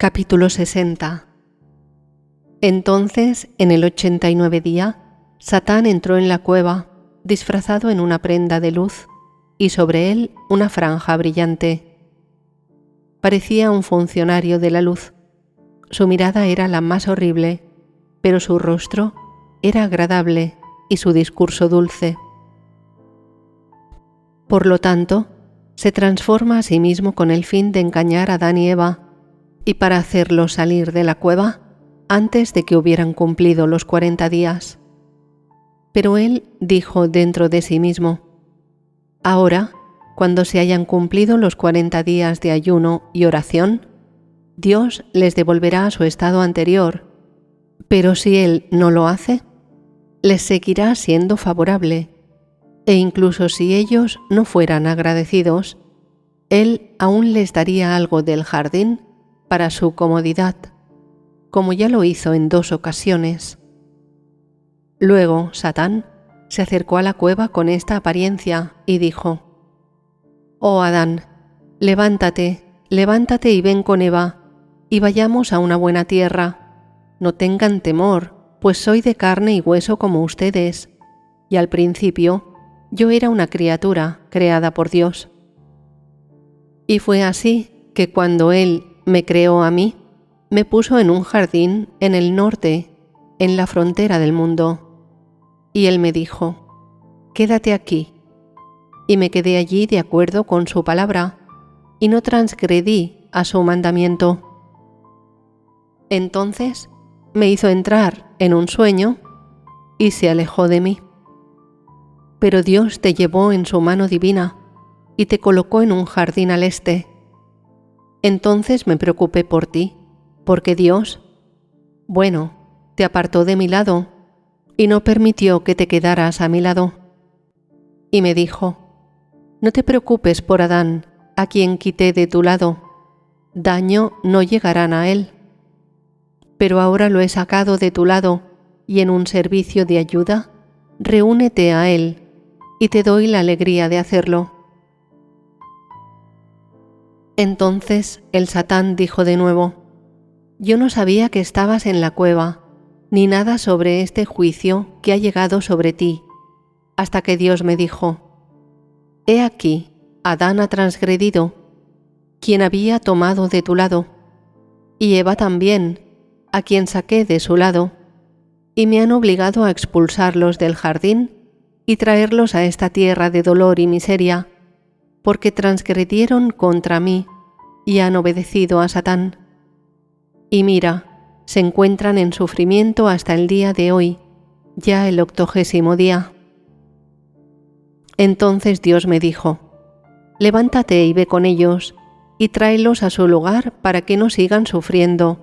Capítulo 60. Entonces, en el 89 día, Satán entró en la cueva, disfrazado en una prenda de luz, y sobre él una franja brillante. Parecía un funcionario de la luz. Su mirada era la más horrible, pero su rostro era agradable y su discurso dulce. Por lo tanto, se transforma a sí mismo con el fin de engañar a Adán y Eva, y para hacerlos salir de la cueva antes de que hubieran cumplido los 40 días. Pero él dijo dentro de sí mismo: ahora, cuando se hayan cumplido los 40 días de ayuno y oración, Dios les devolverá a su estado anterior, pero si Él no lo hace, les seguirá siendo favorable, e incluso si ellos no fueran agradecidos, Él aún les daría algo del jardín para su comodidad, como ya lo hizo en 2 ocasiones. Luego Satán se acercó a la cueva con esta apariencia y dijo: «Oh Adán, levántate, levántate y ven con Eva, y vayamos a una buena tierra. No tengan temor, pues soy de carne y hueso como ustedes, y al principio yo era una criatura creada por Dios». Y fue así que cuando Él me creó a mí, me puso en un jardín en el norte, en la frontera del mundo. Y Él me dijo: «Quédate aquí». Y me quedé allí de acuerdo con su palabra, y no transgredí a su mandamiento. Entonces me hizo entrar en un sueño y se alejó de mí. Pero Dios te llevó en su mano divina y te colocó en un jardín al este. Entonces me preocupé por ti, porque Dios, te apartó de mi lado y no permitió que te quedaras a mi lado. Y me dijo: «No te preocupes por Adán, a quien quité de tu lado. Daño no llegarán a él. Pero ahora lo he sacado de tu lado y en un servicio de ayuda, reúnete a él y te doy la alegría de hacerlo». Entonces el Satán dijo de nuevo: «Yo no sabía que estabas en la cueva, ni nada sobre este juicio que ha llegado sobre ti, hasta que Dios me dijo: He aquí, Adán ha transgredido, quien había tomado de tu lado, y Eva también, a quien saqué de su lado, y me han obligado a expulsarlos del jardín y traerlos a esta tierra de dolor y miseria, porque transgredieron contra mí y han obedecido a Satán. Y mira, se encuentran en sufrimiento hasta el día de hoy, ya el 80º día». Entonces Dios me dijo: «Levántate y ve con ellos, y tráelos a su lugar para que no sigan sufriendo,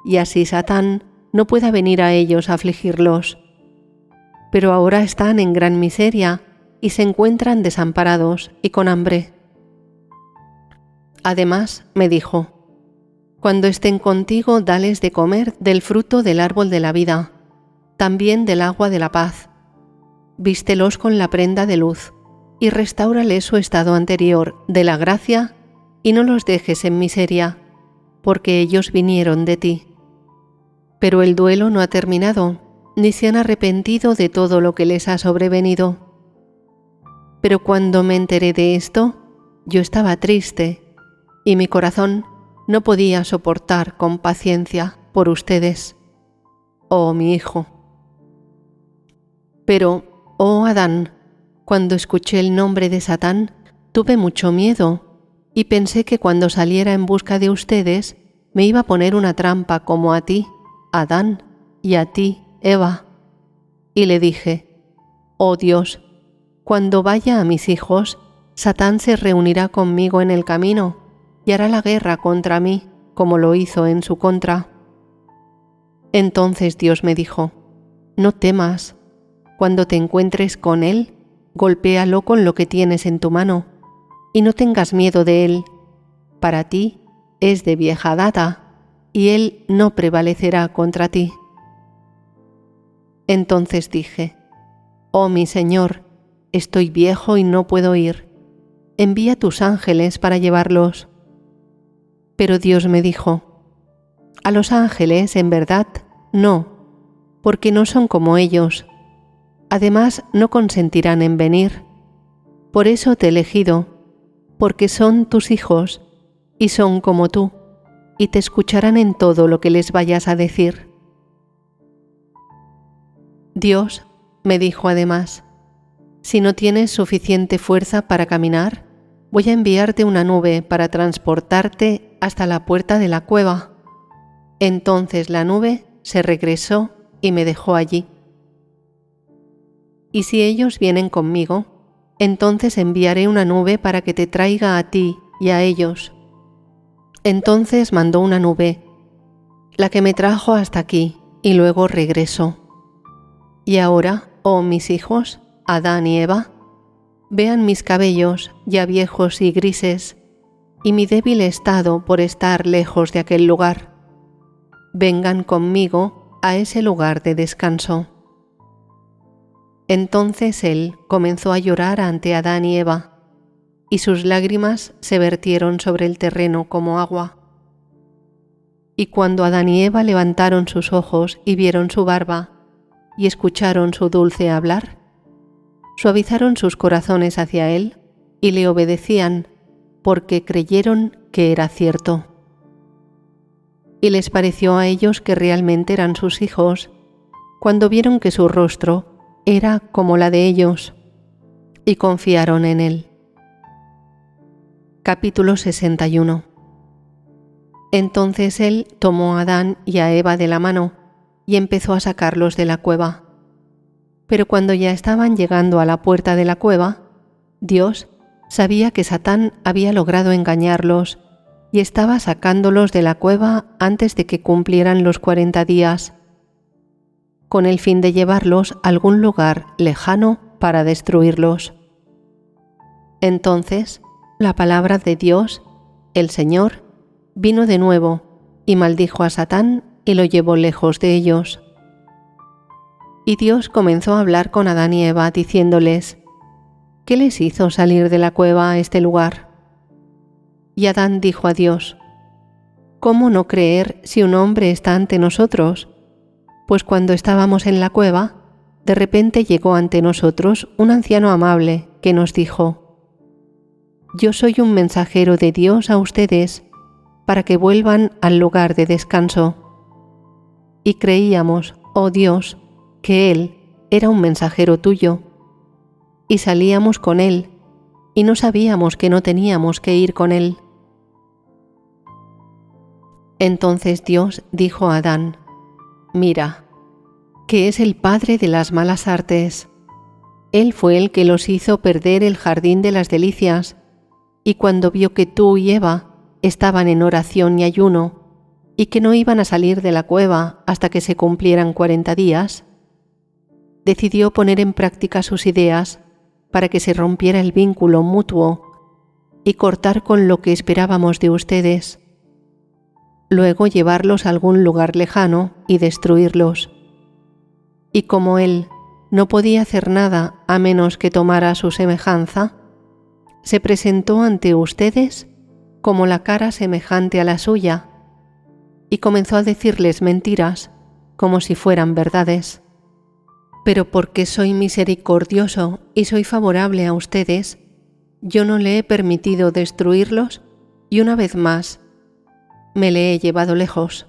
y así Satán no pueda venir a ellos a afligirlos. Pero ahora están en gran miseria y se encuentran desamparados y con hambre». Además me dijo: «Cuando estén contigo, dales de comer del fruto del árbol de la vida, también del agua de la paz. Vístelos con la prenda de luz y restáurales su estado anterior de la gracia y no los dejes en miseria, porque ellos vinieron de ti». Pero el duelo no ha terminado, ni se han arrepentido de todo lo que les ha sobrevenido. Pero cuando me enteré de esto, yo estaba triste, y mi corazón no podía soportar con paciencia por ustedes, oh mi hijo. Pero, oh Adán, cuando escuché el nombre de Satán, tuve mucho miedo, y pensé que cuando saliera en busca de ustedes, me iba a poner una trampa como a ti, Adán, y a ti, Eva. Y le dije: «Oh Dios, cuando vaya a mis hijos, Satán se reunirá conmigo en el camino y hará la guerra contra mí, como lo hizo en su contra». Entonces Dios me dijo: «No temas. Cuando te encuentres con él, golpéalo con lo que tienes en tu mano, y no tengas miedo de él. Para ti es de vieja data, y él no prevalecerá contra ti». Entonces dije: «Oh mi Señor, estoy viejo y no puedo ir. Envía tus ángeles para llevarlos». Pero Dios me dijo: A los ángeles, en verdad, no, porque no son como ellos. Además, no consentirán en venir. Por eso te he elegido, porque son tus hijos y son como tú, y te escucharán en todo lo que les vayas a decir. Dios me dijo además: si no tienes suficiente fuerza para caminar, voy a enviarte una nube para transportarte hasta la puerta de la cueva. Entonces la nube se regresó y me dejó allí. Y si ellos vienen conmigo, entonces enviaré una nube para que te traiga a ti y a ellos. Entonces mandó una nube, la que me trajo hasta aquí, y luego regresó. Y ahora, oh mis hijos, Adán y Eva, vean mis cabellos ya viejos y grises, y mi débil estado por estar lejos de aquel lugar. Vengan conmigo a ese lugar de descanso. Entonces él comenzó a llorar ante Adán y Eva, y sus lágrimas se vertieron sobre el terreno como agua. Y cuando Adán y Eva levantaron sus ojos y vieron su barba, y escucharon su dulce hablar, suavizaron sus corazones hacia él y le obedecían, porque creyeron que era cierto. Y les pareció a ellos que realmente eran sus hijos, cuando vieron que su rostro era como la de ellos, y confiaron en él. Capítulo 61. Entonces él tomó a Adán y a Eva de la mano y empezó a sacarlos de la cueva. Pero cuando ya estaban llegando a la puerta de la cueva, Dios sabía que Satán había logrado engañarlos y estaba sacándolos de la cueva antes de que cumplieran los 40 días, con el fin de llevarlos a algún lugar lejano para destruirlos. Entonces, la palabra de Dios, el Señor, vino de nuevo y maldijo a Satán y lo llevó lejos de ellos. Y Dios comenzó a hablar con Adán y Eva, diciéndoles: ¿qué les hizo salir de la cueva a este lugar? Y Adán dijo a Dios: ¿cómo no creer si un hombre está ante nosotros? Pues cuando estábamos en la cueva, de repente llegó ante nosotros un anciano amable que nos dijo: yo soy un mensajero de Dios a ustedes, para que vuelvan al lugar de descanso. Y creíamos, oh Dios, que Él era un mensajero tuyo, y salíamos con Él, y no sabíamos que no teníamos que ir con Él. Entonces Dios dijo a Adán: mira, que es el padre de las malas artes. Él fue el que los hizo perder el jardín de las delicias, y cuando vio que tú y Eva estaban en oración y ayuno, y que no iban a salir de la cueva hasta que se cumplieran 40 días, decidió poner en práctica sus ideas para que se rompiera el vínculo mutuo y cortar con lo que esperábamos de ustedes. Luego llevarlos a algún lugar lejano y destruirlos. Y como él no podía hacer nada a menos que tomara su semejanza, se presentó ante ustedes como la cara semejante a la suya, y comenzó a decirles mentiras como si fueran verdades. Pero porque soy misericordioso y soy favorable a ustedes, yo no le he permitido destruirlos, y una vez más me le he llevado lejos.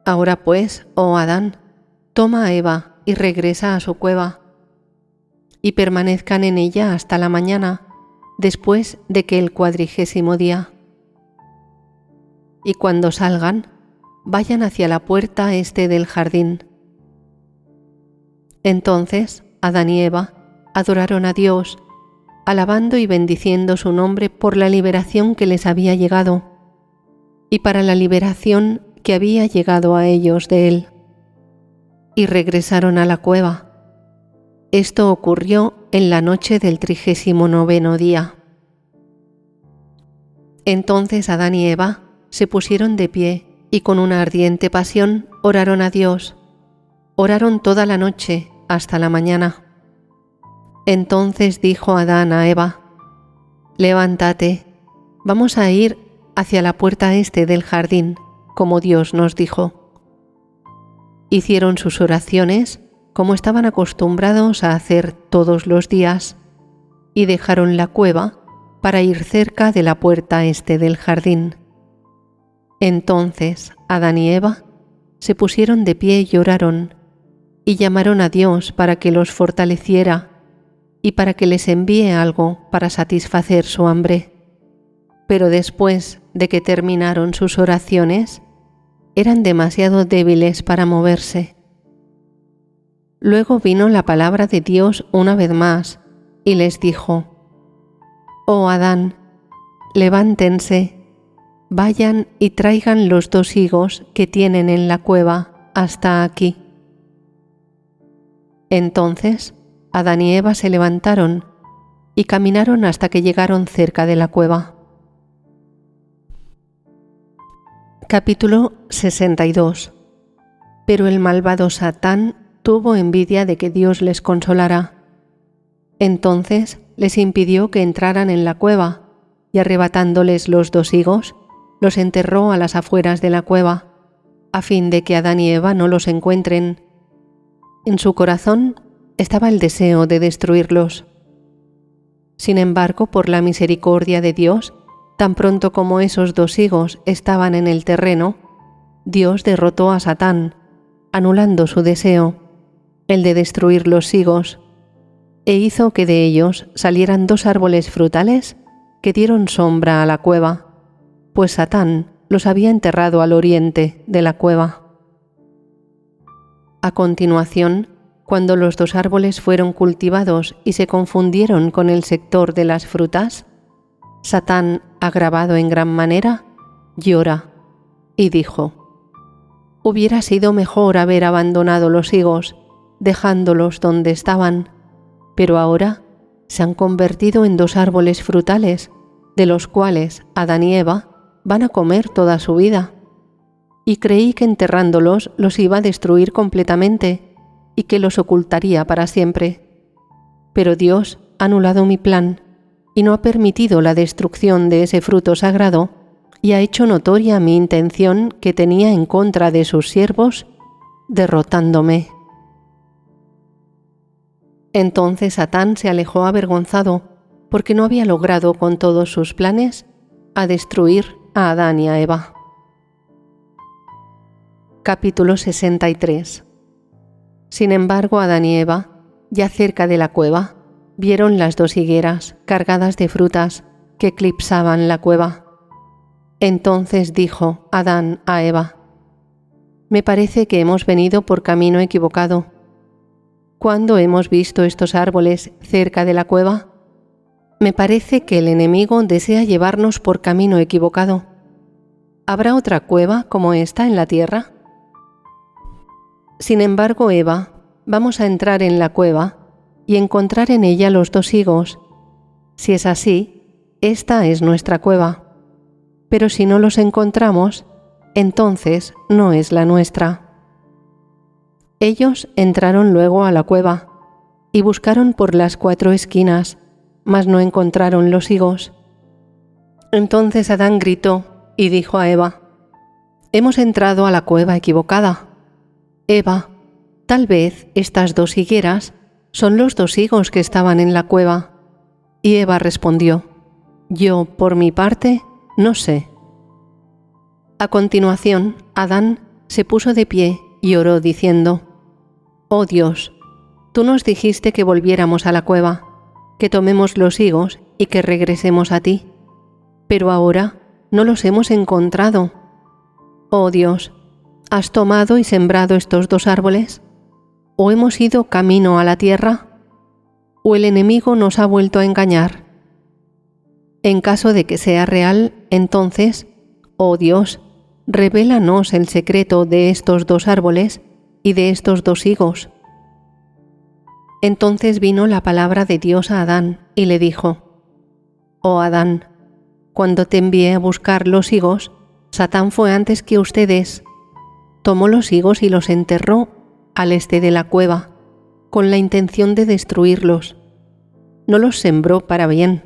Ahora pues, oh Adán, toma a Eva y regresa a su cueva, y permanezcan en ella hasta la mañana, después de que el 40º día. Y cuando salgan, vayan hacia la puerta este del jardín. Entonces Adán y Eva adoraron a Dios, alabando y bendiciendo su nombre por la liberación que les había llegado, y para la liberación que había llegado a ellos de él. Y regresaron a la cueva. Esto ocurrió en la noche del 39º día. Entonces Adán y Eva se pusieron de pie y con una ardiente pasión oraron a Dios. Oraron toda la noche hasta la mañana. Entonces dijo Adán a Eva: levántate, vamos a ir hacia la puerta este del jardín, como Dios nos dijo. Hicieron sus oraciones como estaban acostumbrados a hacer todos los días, y dejaron la cueva para ir cerca de la puerta este del jardín. Entonces Adán y Eva se pusieron de pie y oraron, y llamaron a Dios para que los fortaleciera y para que les envíe algo para satisfacer su hambre. Pero después de que terminaron sus oraciones, eran demasiado débiles para moverse. Luego vino la palabra de Dios una vez más y les dijo: «Oh Adán, levántense, vayan y traigan los 2 higos que tienen en la cueva hasta aquí». Entonces Adán y Eva se levantaron y caminaron hasta que llegaron cerca de la cueva. Capítulo 62. Pero el malvado Satán tuvo envidia de que Dios les consolara. Entonces les impidió que entraran en la cueva, y arrebatándoles los 2 higos, los enterró a las afueras de la cueva, a fin de que Adán y Eva no los encuentren. En su corazón estaba el deseo de destruirlos. Sin embargo, por la misericordia de Dios, tan pronto como esos 2 higos estaban en el terreno, Dios derrotó a Satán, anulando su deseo, el de destruir los higos, e hizo que de ellos salieran 2 árboles frutales que dieron sombra a la cueva, pues Satán los había enterrado al oriente de la cueva. A continuación, cuando los 2 árboles fueron cultivados y se confundieron con el sector de las frutas, Satán, agravado en gran manera, llora y dijo: «Hubiera sido mejor haber abandonado los higos, dejándolos donde estaban, pero ahora se han convertido en 2 árboles frutales, de los cuales Adán y Eva van a comer toda su vida. Y creí que enterrándolos los iba a destruir completamente y que los ocultaría para siempre. Pero Dios ha anulado mi plan y no ha permitido la destrucción de ese fruto sagrado, y ha hecho notoria mi intención que tenía en contra de sus siervos, derrotándome». Entonces Satán se alejó avergonzado, porque no había logrado con todos sus planes a destruir a Adán y a Eva. Capítulo 63. Sin embargo, Adán y Eva, ya cerca de la cueva, vieron las 2 higueras cargadas de frutas que eclipsaban la cueva. Entonces dijo Adán a Eva: «Me parece que hemos venido por camino equivocado. ¿Cuándo hemos visto estos árboles cerca de la cueva? Me parece que el enemigo desea llevarnos por camino equivocado. ¿Habrá otra cueva como esta en la tierra? Sin embargo, Eva, vamos a entrar en la cueva y encontrar en ella los 2 higos. Si es así, esta es nuestra cueva. Pero si no los encontramos, entonces no es la nuestra». Ellos entraron luego a la cueva y buscaron por las 4 esquinas, mas no encontraron los higos. Entonces Adán gritó y dijo a Eva: «Hemos entrado a la cueva equivocada. Eva, tal vez estas 2 higueras son los 2 higos que estaban en la cueva». Y Eva respondió: «Yo, por mi parte, no sé». A continuación, Adán se puso de pie y oró diciendo: «Oh Dios, tú nos dijiste que volviéramos a la cueva, que tomemos los higos y que regresemos a ti. Pero ahora no los hemos encontrado. Oh Dios, ¿has tomado y sembrado estos 2 árboles? ¿O hemos ido camino a la tierra? ¿O el enemigo nos ha vuelto a engañar? En caso de que sea real, entonces, oh Dios, revélanos el secreto de estos 2 árboles y de estos 2 higos». Entonces vino la palabra de Dios a Adán y le dijo: «Oh Adán, cuando te envié a buscar los higos, Satán fue antes que ustedes. Tomó los higos y los enterró al este de la cueva, con la intención de destruirlos. No los sembró para bien.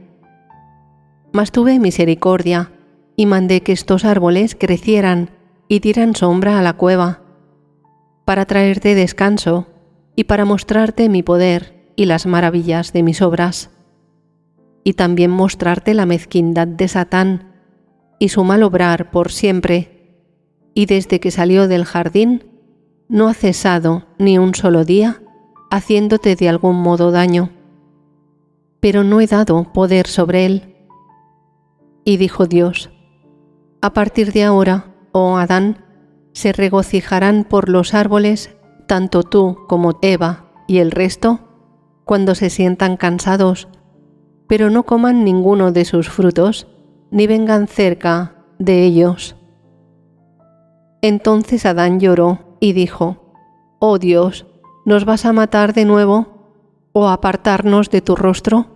Mas tuve misericordia y mandé que estos árboles crecieran y dieran sombra a la cueva, para traerte descanso y para mostrarte mi poder y las maravillas de mis obras, y también mostrarte la mezquindad de Satán y su mal obrar por siempre, y desde que salió del jardín no ha cesado ni un solo día haciéndote de algún modo daño, pero no he dado poder sobre él. Y dijo Dios: a partir de ahora, oh Adán, se regocijarán por los árboles tanto tú como Eva y el resto cuando se sientan cansados, pero no coman ninguno de sus frutos, ni vengan cerca de ellos. Entonces Adán lloró y dijo: oh Dios, ¿nos vas a matar de nuevo, o apartarnos de tu rostro,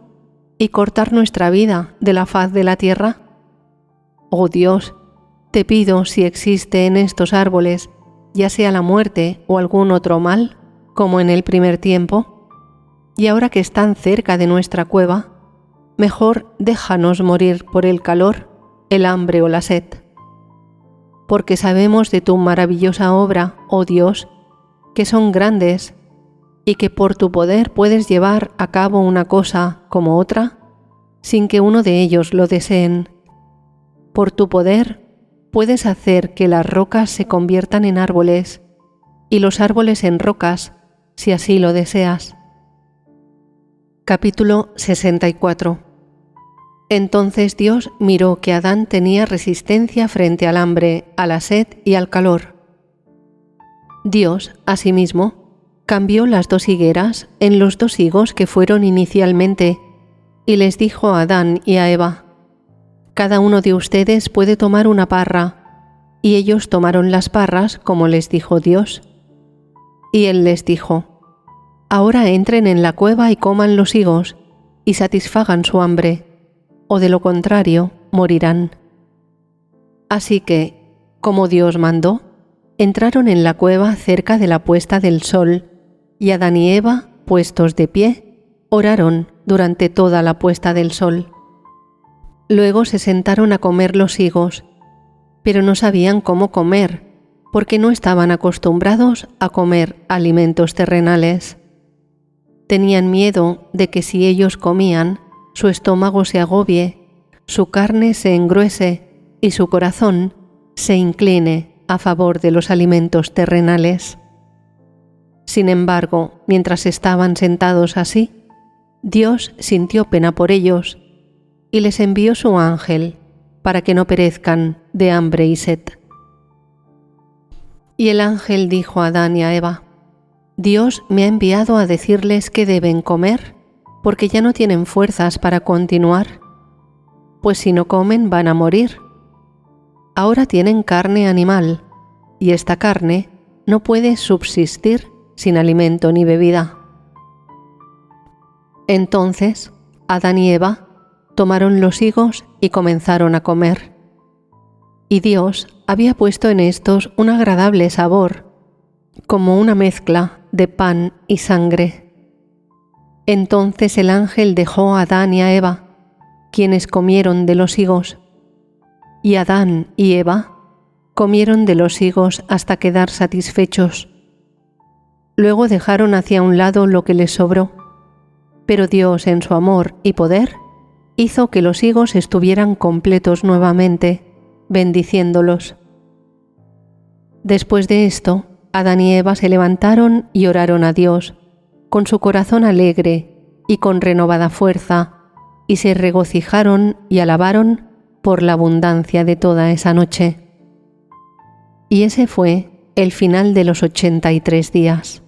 y cortar nuestra vida de la faz de la tierra? Oh Dios, te pido, si existe en estos árboles, ya sea la muerte o algún otro mal, como en el primer tiempo, y ahora que están cerca de nuestra cueva, mejor déjanos morir por el calor, el hambre o la sed. Porque sabemos de tu maravillosa obra, oh Dios, que son grandes, y que por tu poder puedes llevar a cabo una cosa como otra, sin que uno de ellos lo deseen. Por tu poder puedes hacer que las rocas se conviertan en árboles, y los árboles en rocas, si así lo deseas. Capítulo 64. Entonces Dios miró que Adán tenía resistencia frente al hambre, a la sed y al calor. Dios, asimismo, cambió las 2 higueras en los 2 higos que fueron inicialmente, y les dijo a Adán y a Eva: cada uno de ustedes puede tomar una parra, y ellos tomaron las parras como les dijo Dios. Y él les dijo: ahora entren en la cueva y coman los higos, y satisfagan su hambre, o de lo contrario morirán. Así que, como Dios mandó, entraron en la cueva cerca de la puesta del sol, y Adán y Eva, puestos de pie, oraron durante toda la puesta del sol. Luego se sentaron a comer los higos, pero no sabían cómo comer, porque no estaban acostumbrados a comer alimentos terrenales. Tenían miedo de que si ellos comían, su estómago se agobie, su carne se engruese y su corazón se incline a favor de los alimentos terrenales. Sin embargo, mientras estaban sentados así, Dios sintió pena por ellos y les envió su ángel para que no perezcan de hambre y sed. Y el ángel dijo a Adán y a Eva: Dios me ha enviado a decirles que deben comer, porque ya no tienen fuerzas para continuar, pues si no comen van a morir. Ahora tienen carne animal, y esta carne no puede subsistir sin alimento ni bebida. Entonces Adán y Eva tomaron los higos y comenzaron a comer. Y Dios había puesto en estos un agradable sabor, como una mezcla de pan y sangre. Entonces el ángel dejó a Adán y a Eva, quienes comieron de los higos, y Adán y Eva comieron de los higos hasta quedar satisfechos. Luego dejaron hacia un lado lo que les sobró, pero Dios, en su amor y poder, hizo que los higos estuvieran completos nuevamente, bendiciéndolos. Después de esto, Adán y Eva se levantaron y oraron a Dios, con su corazón alegre y con renovada fuerza, y se regocijaron y alabaron por la abundancia de toda esa noche. Y ese fue el final de los 83 días.